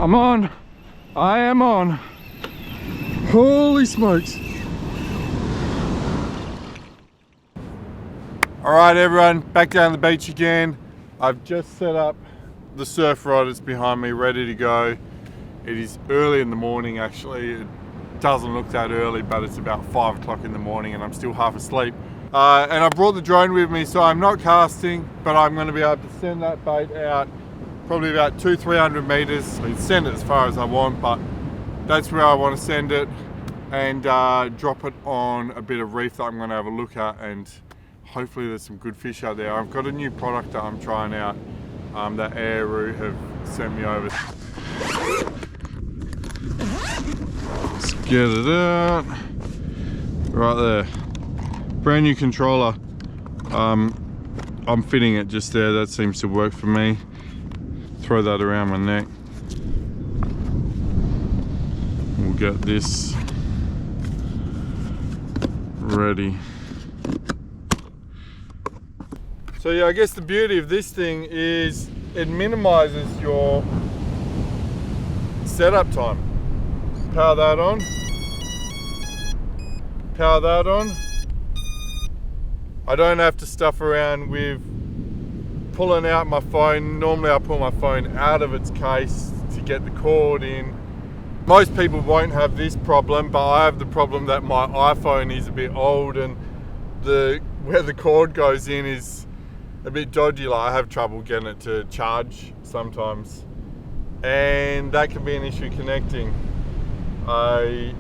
I'm on. I am on. Holy smokes. All right, everyone, back down the beach again. I've just set up the surf rod. It's behind me, ready to go. It is early in the morning, actually. It doesn't look that early, but it's about 5 o'clock in the morning and I'm still half asleep. And I brought the drone with me, so I'm not casting, but I'm going to be able to send that bait out probably about 200-300 meters. I can send it as far as I want, but that's where I want to send it, and drop it on a bit of reef that I'm going to have a look at, and hopefully there's some good fish out there. I've got a new product that I'm trying out that Aeroo have sent me over. Let's get it out. Right there. Brand new controller. I'm fitting it just there. That seems to work for me. Throw that around my neck. We'll get this ready. So yeah, I guess the beauty of this thing is it minimizes your setup time. Power that on. Power that on. I don't have to stuff around with pulling out my phone. Normally I pull my phone out of its case to get the cord in. Most people won't have this problem, but I have the problem that my iPhone is a bit old and where the cord goes in is a bit dodgy. Like I have trouble getting it to charge sometimes, and that can be an issue connecting. I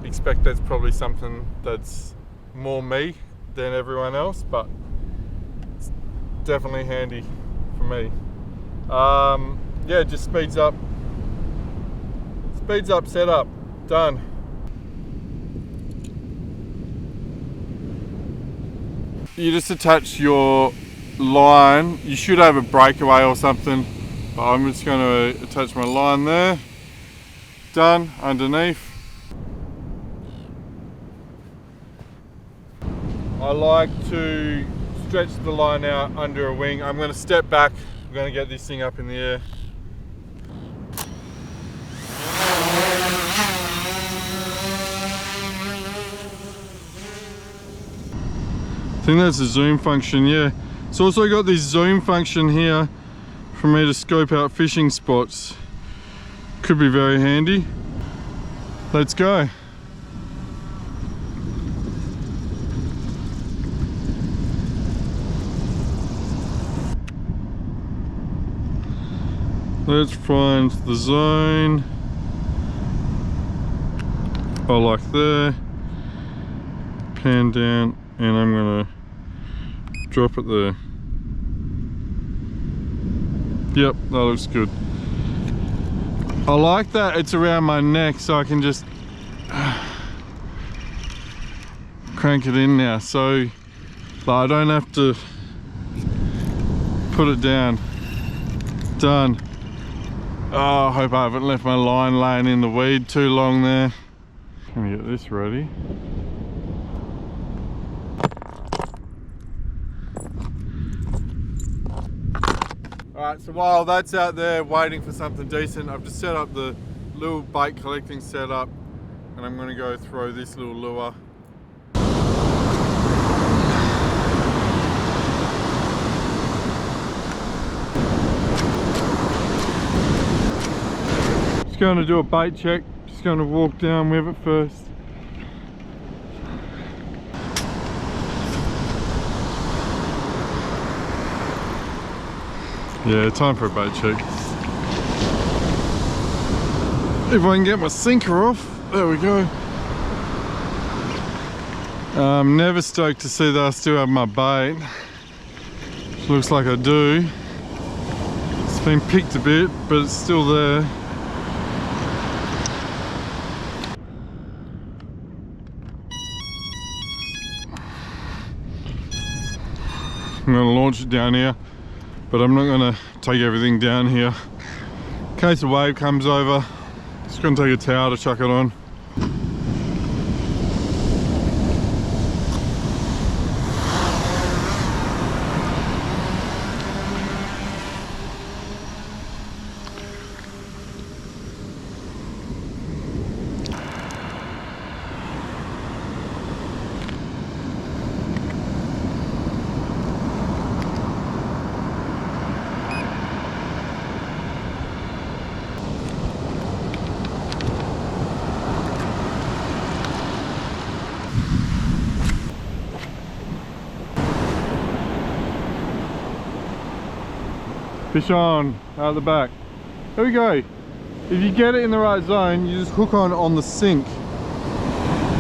expect that's probably something that's more me than everyone else, but it's definitely handy for me. Yeah, it just speeds up setup. Done. You just attach your line. You should have a breakaway or something, but I'm just going to attach my line there. Done. Underneath. I like to stretch the line out under a wing. I'm going to step back. I'm going to get this thing up in the air. I think that's a zoom function, yeah. It's also got this zoom function here for me to scope out fishing spots. Could be very handy. Let's go. Let's find the zone. Oh, like there. Pan down, and I'm gonna drop it there. Yep, that looks good. I like that it's around my neck, so I can just crank it in now, so I don't have to put it down. Done. Oh, I hope I haven't left my line laying in the weed too long there. Let me get this ready. Alright, so while that's out there waiting for something decent, I've just set up the little bait collecting setup, and I'm going to go throw this little lure. Just going to do a bait check, just going to walk down with it first. Yeah, time for a bait check. If I can get my sinker off, there we go. I'm never stoked to see that I still have my bait. Looks like I do. It's been picked a bit, but it's still there. I'm going to launch it down here, but I'm not going to take everything down here. In case a wave comes over, just going to take a towel to chuck it on. Fish on, out the back. There we go. If you get it in the right zone, you just hook on the sink.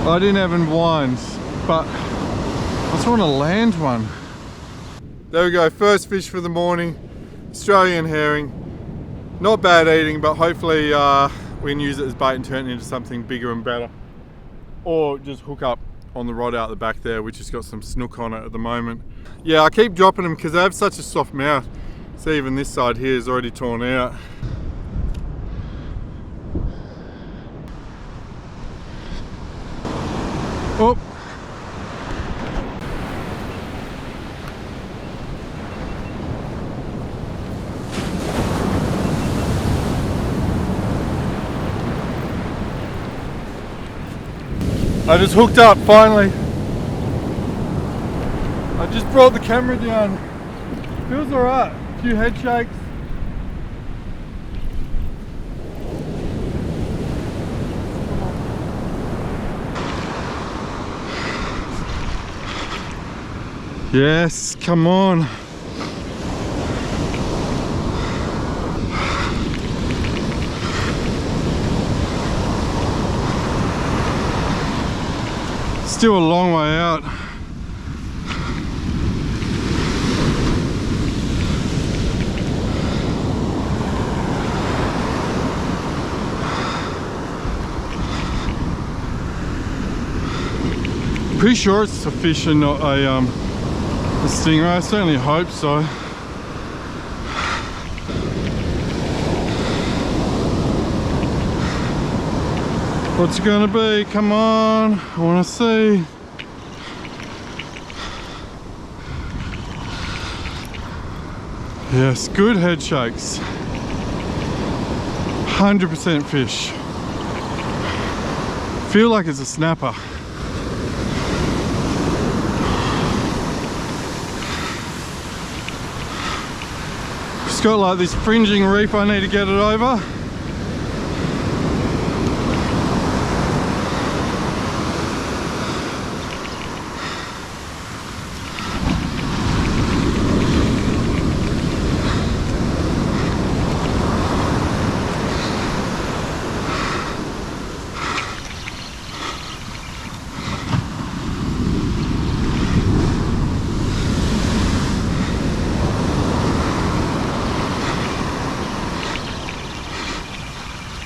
I didn't have any winds, but I just want to land one. There we go, first fish for the morning. Australian herring. Not bad eating, but hopefully we can use it as bait and turn it into something bigger and better. Or just hook up on the rod out the back there, which has got some snook on it at the moment. Yeah, I keep dropping them because they have such a soft mouth. See, even this side here is already torn out. Oh! I just hooked up finally. I just brought the camera down. Feels alright. A few head shakes. Yes, come on. Still a long way out. Pretty sure it's a fish and not a stingray. I certainly hope so. What's it gonna be? Come on, I wanna see. Yes, good head shakes. 100% fish. Feel like it's a snapper. Just got like this fringing reef I need to get it over.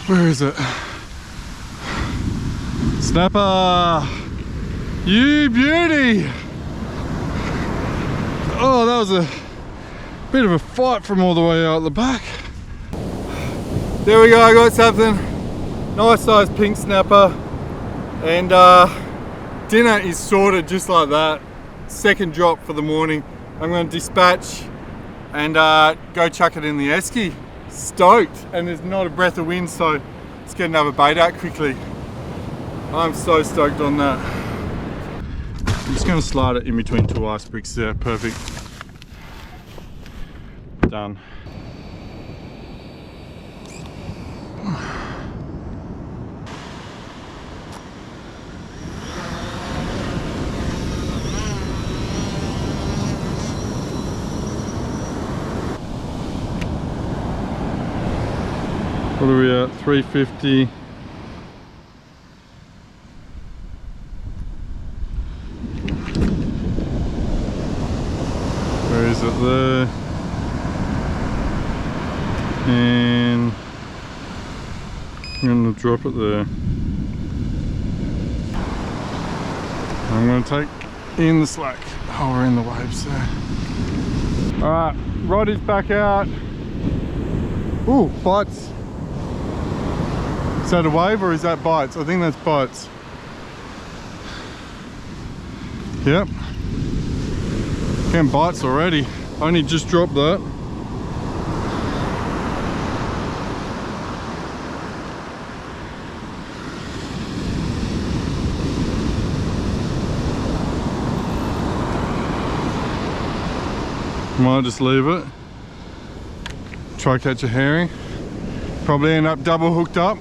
Where is it? Snapper! You beauty! Oh, that was a bit of a fight from all the way out the back. There we go, I got something. Nice sized pink snapper. And dinner is sorted just like that. Second drop for the morning. I'm going to dispatch and go chuck it in the esky. Stoked, and there's not a breath of wind, so let's get another bait out quickly. I'm so stoked on that. I'm just going to slide it in between two ice bricks there. Perfect. Done. What are we at? 350. Where is it? There. And I'm going to drop it there. I'm going to take in the slack. Oh, we're in the waves there. Alright, rod is back out. Ooh, bites. Is that a wave or is that bites? I think that's bites. Yep. Getting bites already. Only just dropped that. Might just leave it. Try catch a herring. Probably end up double hooked up.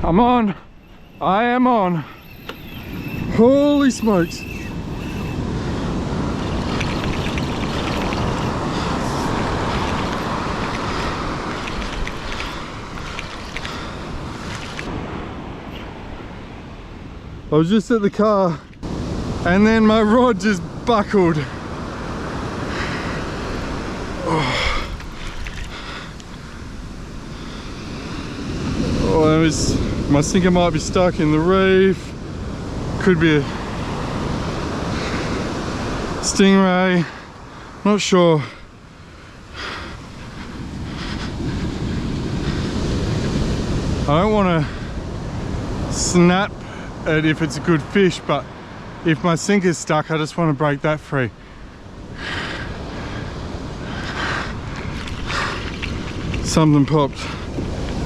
I'm on. I am on. Holy smokes. was just at the car and then my rod just buckled. Oh, my sinker might be stuck in the reef. Could be a stingray. Not sure. I don't want to snap it if it's a good fish, but if my sinker's stuck, I just want to break that free. Something popped.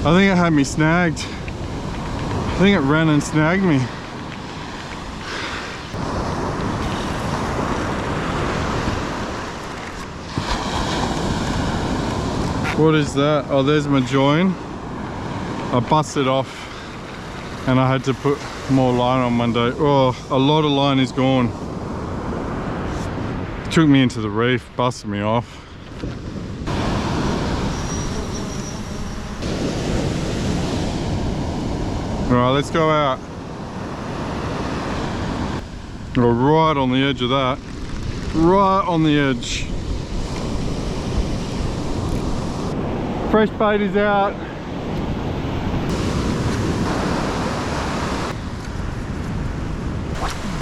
I think it had me snagged. I think it ran and snagged me. What is that? Oh, there's my join. I busted off and I had to put more line on Monday. Oh, a lot of line is gone. It took me into the reef, busted me off. All right, let's go out. We're right on the edge of that. Right on the edge. Fresh bait is out.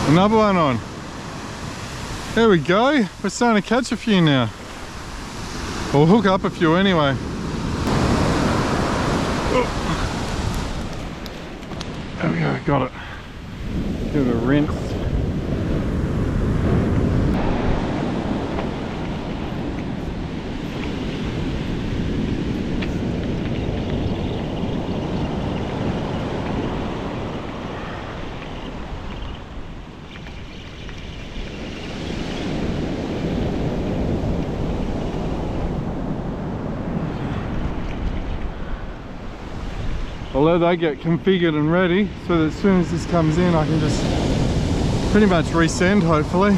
Another one on. There we go. We're starting to catch a few now. We'll hook up a few anyway. There we go, got it. Give it a rinse. I'll let that get configured and ready so that as soon as this comes in I can just pretty much resend, hopefully.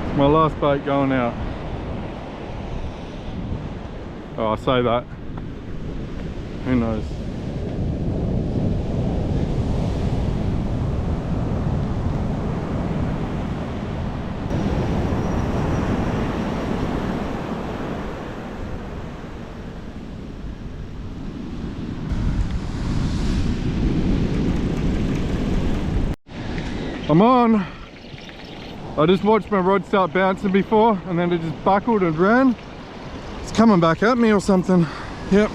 It's my last bait going out. Oh, I say that. Who knows? I'm on. I just watched my rod start bouncing before and then it just buckled and ran. It's coming back at me or something. Yep.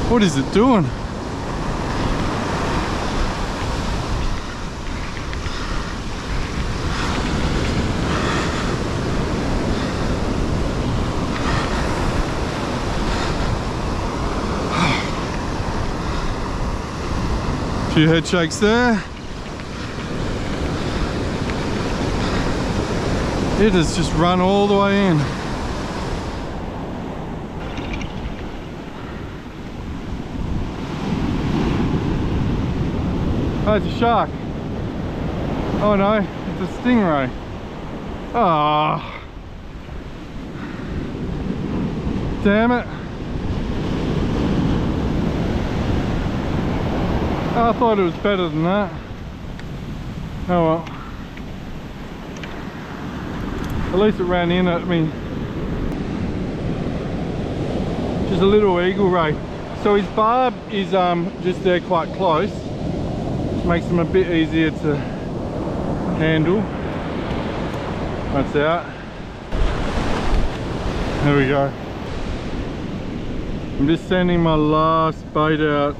What is it doing? Few head shakes there. It has just run all the way in. Oh, it's a shark. Oh no, it's a stingray. Ah, damn it. I thought it was better than that. Oh well. At least it ran in at me. Just a little eagle ray. So his barb is just there quite close. Which makes them a bit easier to handle. That's out. There we go. I'm just sending my last bait out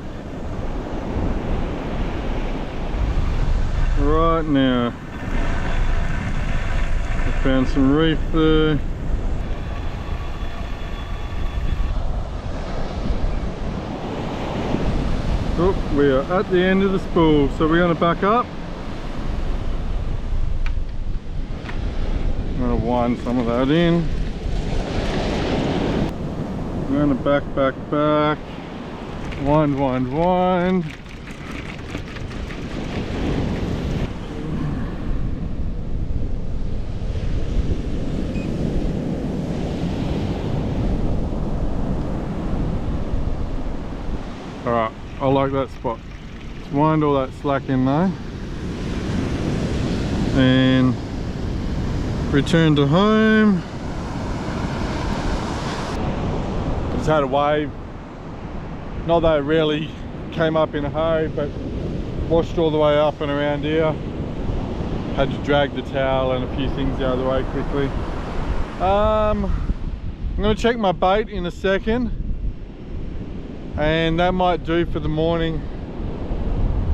right now. I found some reef there. Oh, we are at the end of the spool, so we're going to back up. I'm going to wind some of that in. I'm going to back. Wind, wind, wind. Alright, I like that spot. Let's wind all that slack in though. And return to home. Just had a wave. Not that it really came up in a hurry, but washed all the way up and around here. Had to drag the towel and a few things out of the way quickly. I'm going to check my bait in a second, and that might do for the morning.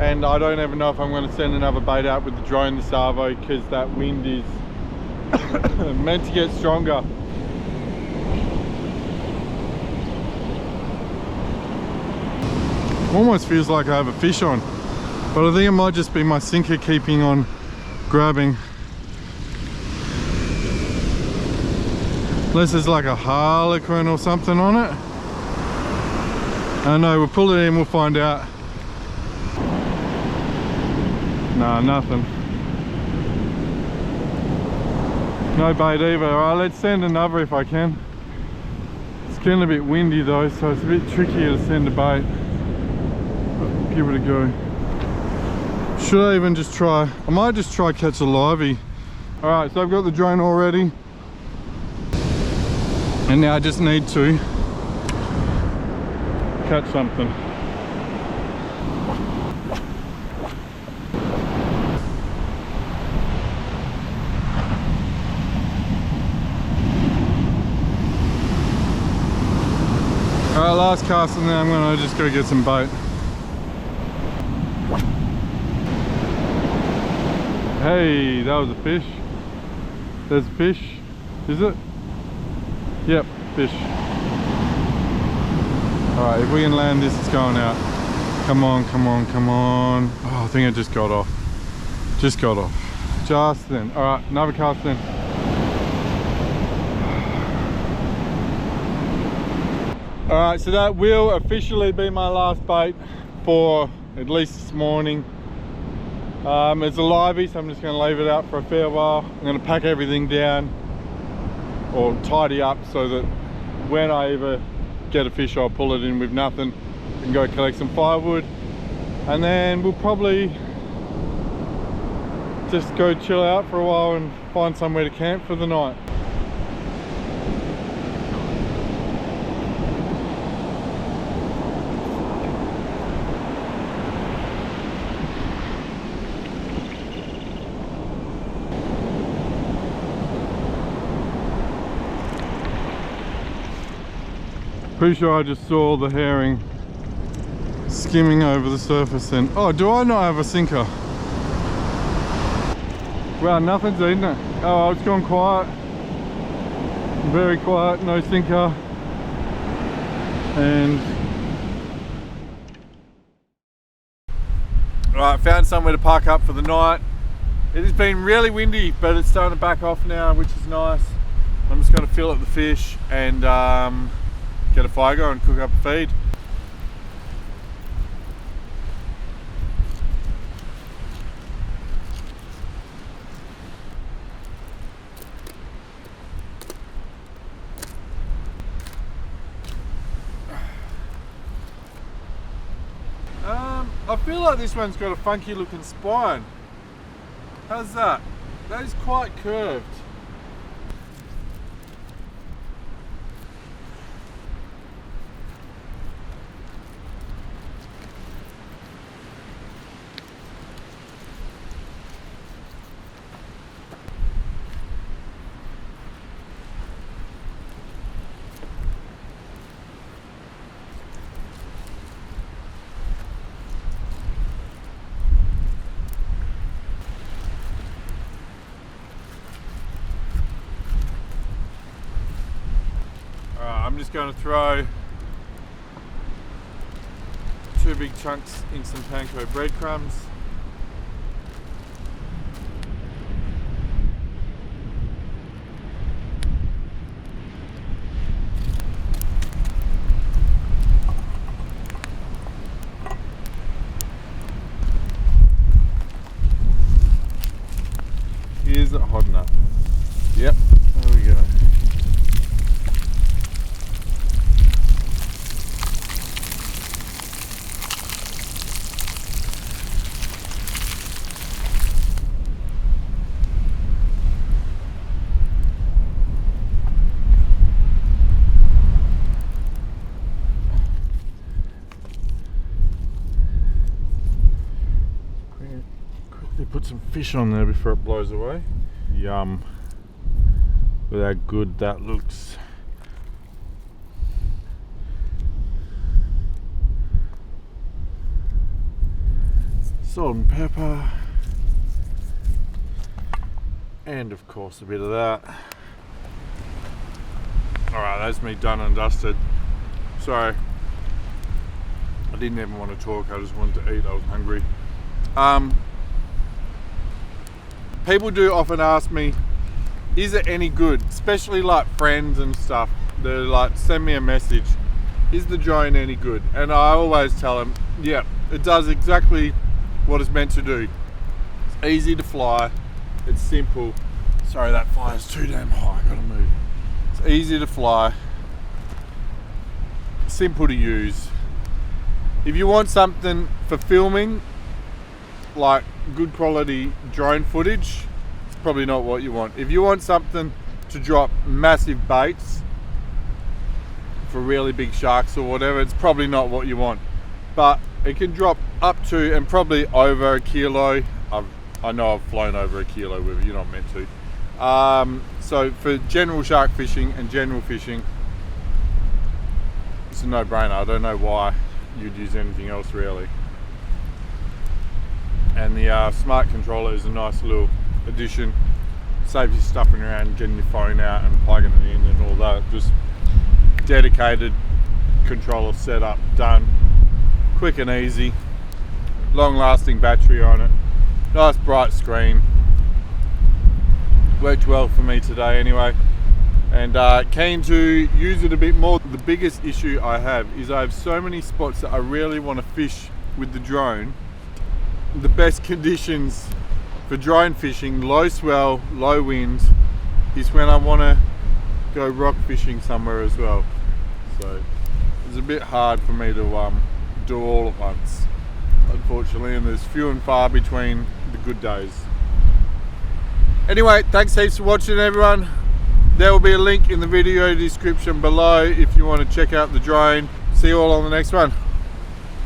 And I don't even know if I'm going to send another bait out with the drone this arvo, because that wind is meant to get stronger. Almost feels like I have a fish on, but I think it might just be my sinker keeping on grabbing. Unless there's like a harlequin or something on it. I know, we'll pull it in, we'll find out. Nah, nothing. No bait either. Alright, let's send another if I can. It's getting a bit windy though, so it's a bit trickier to send a bait. But give it a go. Should I even just try? I might just try catch a livey. Alright, so I've got the drone all ready. And now I just need to catch something. Alright, last cast, and then I'm gonna just go get some bait. Hey, that was a fish. There's a fish. Is it? Yep, fish. Alright, if we can land this, it's going out. Come on, come on, come on. Oh, I think it just got off. Just got off. Just then. Alright, another cast then. Alright, so that will officially be my last bait for at least this morning. It's a livey, so I'm just going to leave it out for a fair while. I'm going to pack everything down or tidy up so that when I ever get a fish, I'll pull it in with nothing and go collect some firewood, and then we'll probably just go chill out for a while and find somewhere to camp for the night. Pretty sure I just saw the herring skimming over the surface then. Oh, do I not have a sinker? Wow, nothing's eating it. Oh, it's gone quiet. Very quiet, no sinker. And right, found somewhere to park up for the night. It has been really windy, but it's starting to back off now, which is nice. I'm just going to fill up the fish and get a fire going and cook up a feed. I feel like this one's got a funky looking spine. How's that? That is quite curved. I'm just going to throw 2 big chunks in some panko breadcrumbs. Is it hot enough? Yep, there we go. Quickly put some fish on there before it blows away. Yum. Look how good that looks. Salt and pepper. And of course a bit of that. Alright, that's me done and dusted. Sorry. I didn't even want to talk, I just wanted to eat, I was hungry. People do often ask me, is it any good? Especially like friends and stuff. They're like, send me a message. Is the drone any good? And I always tell them, yeah, it does exactly what it's meant to do. It's easy to fly. It's simple. Sorry, that fire's too damn high. I gotta move. It's easy to fly. Simple to use. If you want something for filming, like good quality drone footage, it's probably not what you want. If you want something to drop massive baits for really big sharks or whatever, it's probably not what you want. But it can drop up to and probably over a kilo. I know I've flown over a kilo with it, you're not meant to. So for general shark fishing and general fishing, it's a no-brainer. I don't know why you'd use anything else really. And the smart controller is a nice little addition. Saves you stuffing around, getting your phone out and plugging it in and all that. Just dedicated controller setup, done. Quick and easy. Long lasting battery on it. Nice bright screen. Worked well for me today anyway. And keen to use it a bit more. The biggest issue I have is I have so many spots that I really want to fish with the drone. The best conditions for drone fishing, low swell, low wind, is when I want to go rock fishing somewhere as well. So it's a bit hard for me to do all at once, unfortunately, and there's few and far between the good days. Anyway, thanks heaps for watching everyone. There will be a link in the video description below if you want to check out the drone. See you all on the next one.